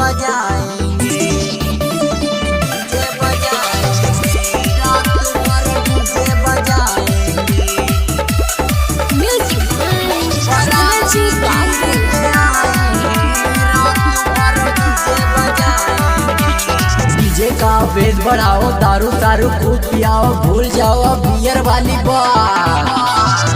बजाएंगे, डीजे बजाएंगे, रात भर डीजे बजाएंगे। म्यूजिक बालाजी बाबू। डीजे का बेस बढ़ाओ, दारू दारू खूब पियाओ, भूल जाओ बियर वाली बात।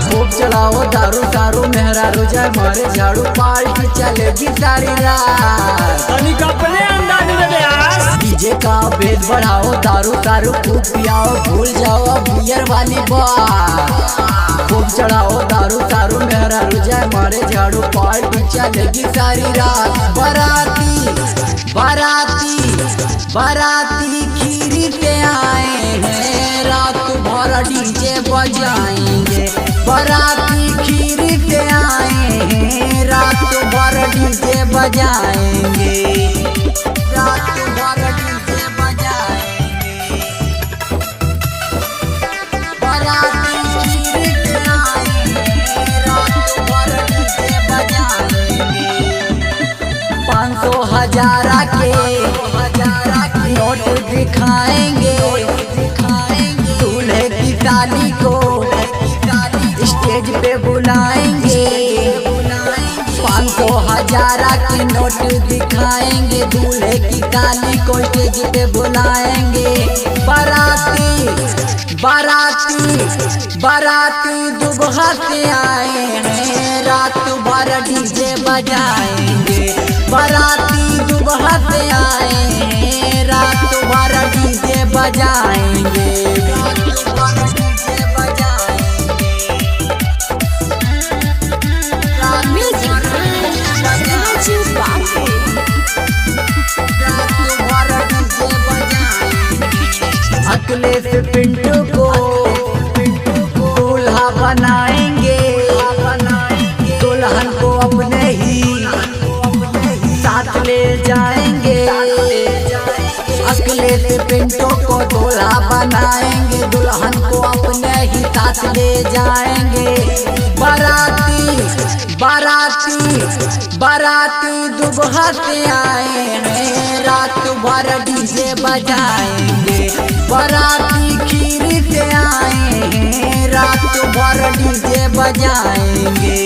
खूब चलाओ दारू दारू मेहरा रुझाए मारे झाड़ू, पार्टी चलेगी सारी रात। अपने अंदाज में ब्यास। डीजे का बेस बढ़ाओ, दारू दारू खूब पियाओ, भूल जाओ बियर वाली बात। खूब चढ़ाओ दारू दारू मेहरा रुझाए मारे झाड़ू, पार्टी चलेगी सारी रात। बाराती बाराती बाराती खीरी पे आए हैं, रात भर डीजे बजाएंगे। बाराती खीरी पे आए हैं, रात भर डीजे बजाएंगे, रात भर डीजे बजाएंगे। बाराती खीरी पे आए हैं, रात भर डीजे बजाएंगे। 500 हजारा के नोट दिखाएंगे, दूल्हे की ताली को स्टेज पे बुलाएंगे। 500 हजारा के नोट दिखाएंगे, दूल्हे की ताली को स्टेज पे बुलाएंगे। बाराती बाराती बाराती दुबहा से आए हैं, रात भर डीजे बजाएंगे। बाराती दुबहा से आए हैं, रात भर डीजे बजाएंगे, रात भर डीजे बजाएंगे। म्यूजिक बालाजी बाबू। रात भर डीजे बजाएंगे। अखिलेश पिंटू को दूल्हा बनाएंगे, दुल्हन को अपने ही साथ ले जाएंगे। अखिलेश पिंटू को दूल्हा बनाएंगे, दुल्हन को अपने ही साथ ले जाएंगे। बाराती बाराती बाराती दुबहा से आए हैं, रात भर डीजे बजाएंगे। बाराती खीरी से आए हैं, रात भर डीजे बजाएंगे।